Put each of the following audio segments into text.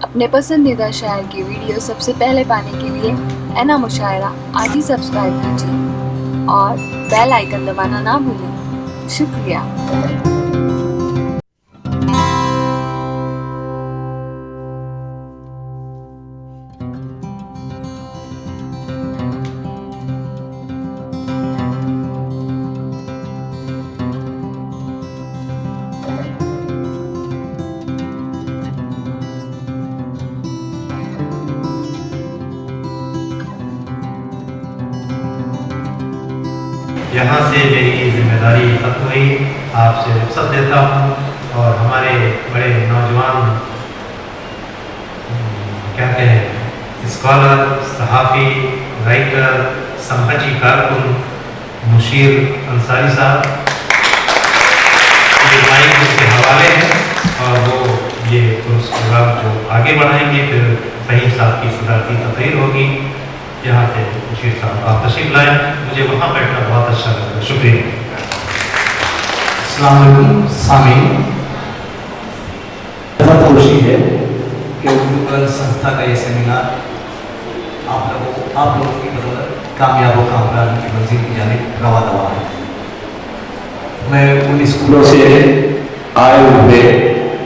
अपने पसंदीदा शायर की वीडियो सबसे पहले पाने के लिए एना मुशायरा आज ही सब्सक्राइब कीजिए और बेल आइकन दबाना ना भूलें। शुक्रिया। यहाँ से मेरी जिम्मेदारी खत्म हुई, आपसे रुख्सत देता हूँ और हमारे बड़े नौजवान क्या कहें स्कॉलर, सहाफ़ी, राइटर, समाजी कारकुन मुशीर अंसारी साहब ये माइक उसके हवाले हैं और वो ये प्रोग्राम जो आगे बढ़ाएंगे। फिर फहीम साहब की सदारती तकरीर होगी। यहाँ से मुशीर साहब आप तशरीफ लाएँ, मुझे वहाँ बैठना बहुत अच्छा लगा। शुक्रिया। अस्सलाम वालेकुम सामीन, बहुत खुशी है कि उर्दू संस्था का ये सेमिनार आप लोगों की बदौलत कामयाब व कामरान की मंजिल की जानिब रवा दवा है। मैं उन स्कूलों से आए हुए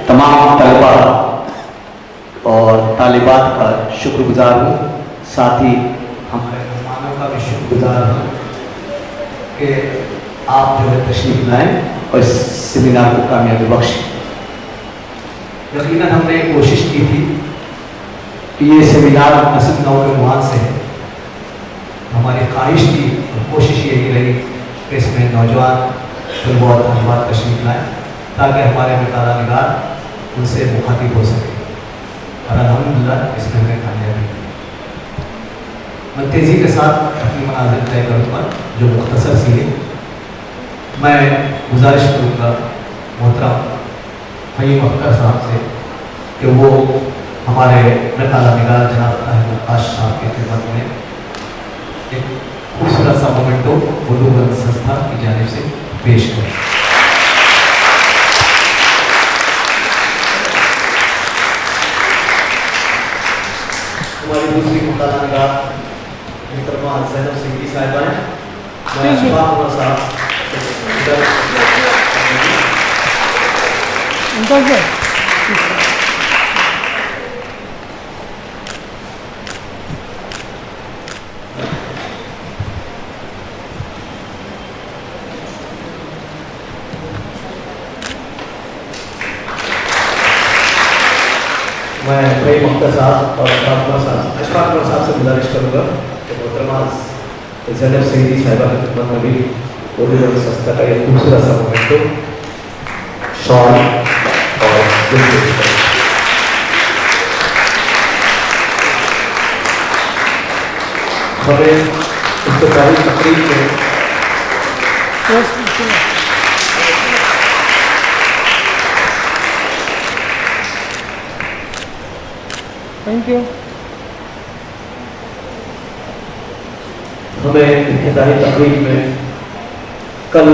तमाम तलबा और तालिबात का शुक्रगुजार हूँ, साथ ही हमारे मेहमानों का भी शुक्रगुजार हूँ कि आप जो है तशरीफ लाएँ और इस सेमिनार को कामयाबी बख्शें। यकीनन हमने कोशिश की थी कि ये सेमिनार नस्ल नौ के मुआन से है। हमारी ख्वाहिश थी और कोशिश यही रही कि इसमें नौजवान तलबा और तलबात तशरीफ लाएँ ताकि हमारे बेतारा निगार उनसे मुखातिब हो सके और अल्हम्दुलिल्लाह इसमें हमें कामयाबी मिली। मैं तेज़ी के साथ अपनी मनाज़िल तय करूँगा जो मुख्तसर सी है। मैं गुजारिश करूँगा मोहतरम फहीम अख्तर साहब से कि वो हमारे बेतारा निगार जनाब ताहिर नक्काश साहब की खिदमत में एक खूबसूरत सा मोमेंटो उर्दू संस्था की जानिब से पेश करें। हमारी दूसरी मुताला निगार मोहतरमा ज़ैनब सिद्दीकी साहिबा हैं। मैं अशफाक साहब मैं फहीम अख्तर साहब और अशफाक साहब से गुजारिश करूँगा कि मोहतरमा ज़ैनब सिद्दीकी साहिबा की खिदमत में भी उर्दू संस्था का एक खूबसूरत सा मोमेंटो शॉल और हमें इसको पहली तकरीब में थैंक यू। हमें इब्तिदाई तकरीब में कल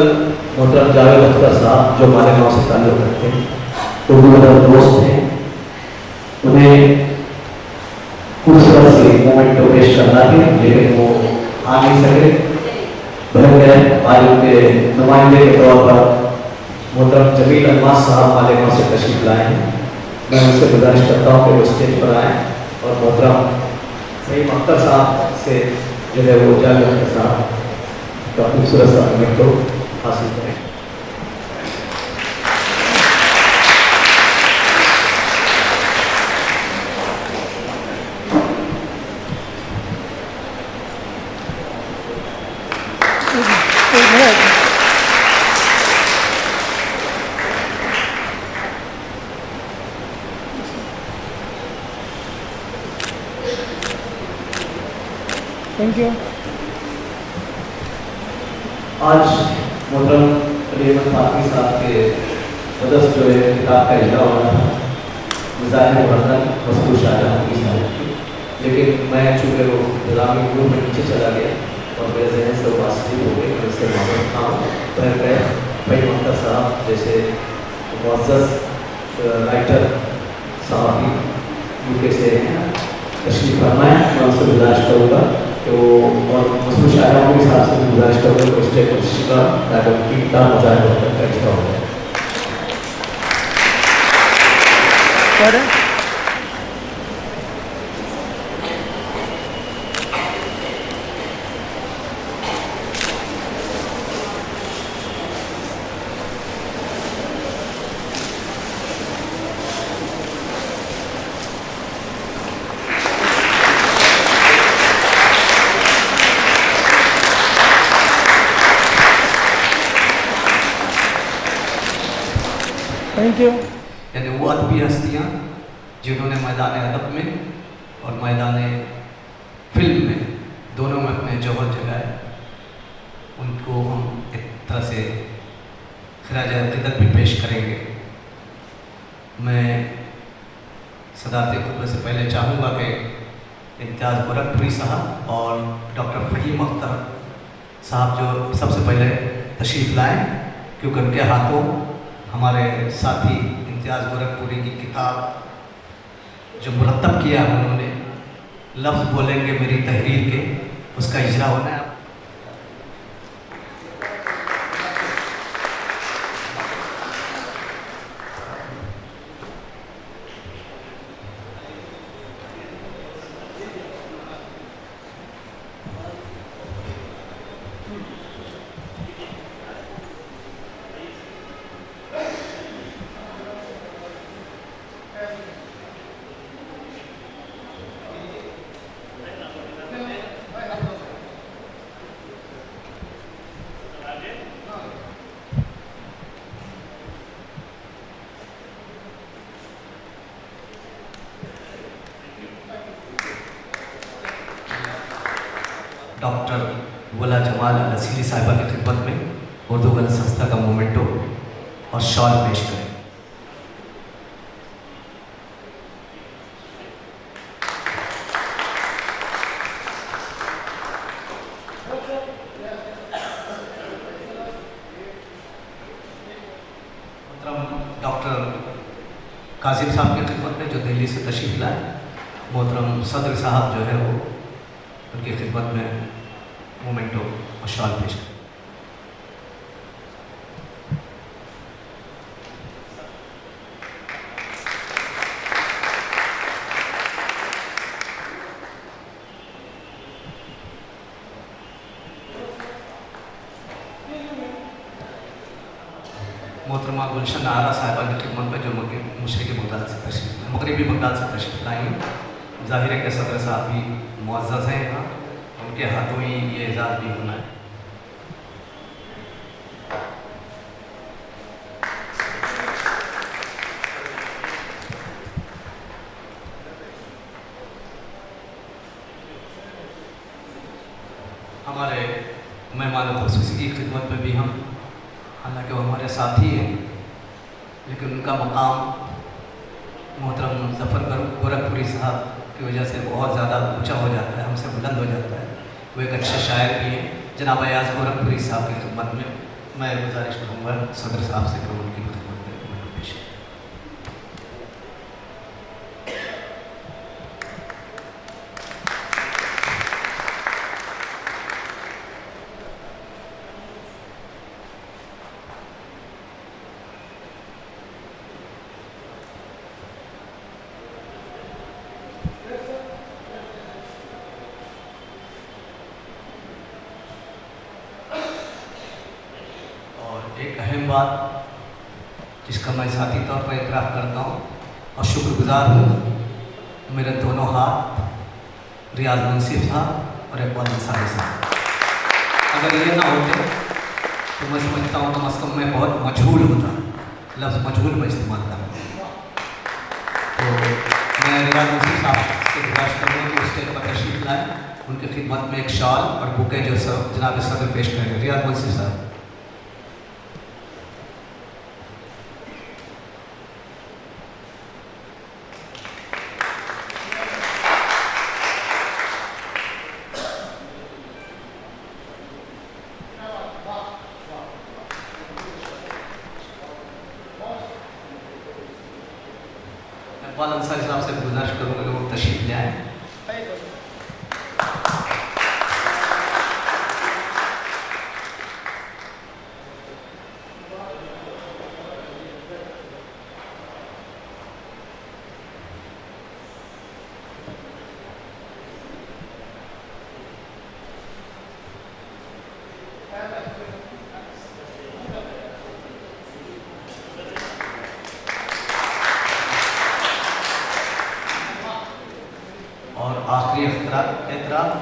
मोहतरम जावेद अख्तर साहब जो हमारे गाँव से ताल्लुक़ रखते हैं, उर्दू अदब दोस्त हैं, उन्हें खूबसूरत सी मोमेंटो पेश करना है लेकिन वो आ नहीं सके। बहन गए आज उनके नुमाइंदे के तौर पर मोहतरम जमील अल्मास साहब हमारे गाँव से तशरीफ लाए हैं। मैं उनसे गुजारिश करता हूँ कि वो स्टेज पर आएँ और मोहतरम फहीम अख्तर साहब से जो है वो जावेद अख्तर साहब का खूबसूरत सा मोमेंटो हासिल करें। Thank you. आज मोहतरम अहमद फातमी साहब के बदस जो है किताब का इजरा हो रहा था मिज़ाज वर्तन मस्तूर शाहजहां की साहब की, लेकिन मैं चूँकि वो इंतजामी ग्रुप में नीचे चला गया और मेरे जहन से वास्ती हो गई, मैं इससे मामूल था हूँ। फहीम अख्तर साहब जैसे मुअज़्ज़ज़ राइटर सहाफ़ी यूके से हैं, तशरीफ फरमाएं। मैं उनसे गुजारिश करूँगा कि वो और मशहूर शायरों के हिसाब से गुजारिश करूँगा कि स्टेज पर तशरीफ लाएं ताकि उनकी किताब मुजाहिदा होकर का इज्तिमा हो जाए। Thank you. यानी वो अदबी हस्तियाँ जिन्होंने मैदान अदब में और मैदान फिल्म में दोनों में अपने जौहर जगाए, उनको हम एक तरह से खराज अक़ीदत भी पेश करेंगे। मैं सदारत खुतबे से पहले चाहूँगा कि इम्तियाज़ गोरखपुरी साहब और डॉक्टर फ़हीम अख्तर साहब जो सबसे पहले तशरीफ़ लाएँ, क्योंकि उनके हाथों हमारे साथी इम्तियाज़ गोरखपुरी की किताब जो मुरत्तब किया उन्होंने, लफ्ज़ बोलेंगे मेरी तहरीर के, उसका इजरा होना है। डॉक्टर वला जमाल अल-असीरी साहिबा की खिदमत में उर्दू गज़ल संस्था का मोमेंटो और शॉल पेश करें। डॉक्टर कासिम साहब की खिदमत में जो दिल्ली से तशरीफ़ लाए, मोहतरम सदर साहब जो है वो उनकी खिदमत में मोमेंटो और शॉल पेश करें। मोहतरमा गुलशन आरा साहिबा की खिदमत में जो मशरक़ी बगदाद से तशरीफ़ मगरबी बगदाद से तशरीफ़ लाई, ज़ाहिर है कि सदर साहब भी मुअज़्ज़ज़ हैं यहाँ, उनके हाथों ही ये एजाज़ भी होना है। हमारे मेहमान ख़ुसूसी की खिदमत में भी हम, हालांकि वो हमारे साथी हैं, लेकिन उनका मकाम मोहतरम ज़फ़र गोरखपुरी साहब की वजह से बहुत ज़्यादा ऊंचा हो जाता है, हमसे बुलंद हो जाता है। वो एक अच्छे शायर भी हैं। जनाब अयाज़ गोरखपुरी साहब की खिदमत में मैं गुजारिश करूँगा सदर साहब से कि उनकी खिदमत में पेश करें। एक अहम बात जिसका मैं ज़ाती तौर पर इतराफ़ करता हूँ और शुक्रगुज़ार हूँ, मेरे दोनों हाथ रियाज मुंसिफ साहब और इकबाल अंसारी साहब। अगर ये ना होते तो मैं समझता हूँ कम अज़ कम मैं बहुत मजहूल होता, लफ्ज़ मजहूल में इस्तेमाल कर रहा हूँ। तो मैं रियाज मुंसिफ साहब से गुजारिश करूँगा कि स्टेज पर तशरीफ़ लाएँ, उनकी खिदमत में एक शॉल और बुके जो जनाब सदर पेश करेंगे। रियाज मुंसिफ साहब। इकबाल अंसारी साहब से गुजारिश करूँगा तशरीफ ले आए। और आखिरी एतराफ़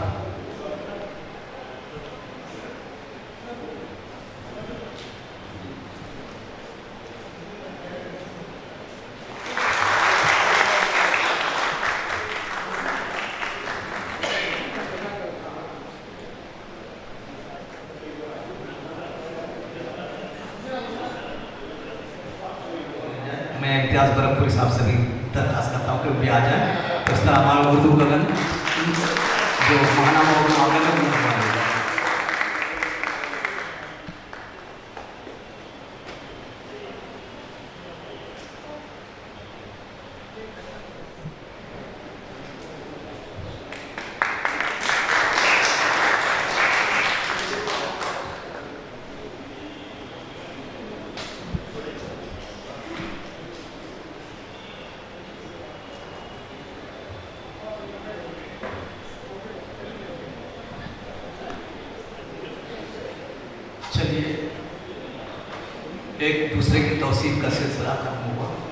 मैं इम्तियाज़ बरकपुरी साहब से भी दरख्वास्त करता हूँ कि भी आ जाए। तो इस तरह हमारा उर्दू गगन जो महानामा होगा चलिए एक दूसरे की तौसीफ का सिलसिला खत्म हुआ।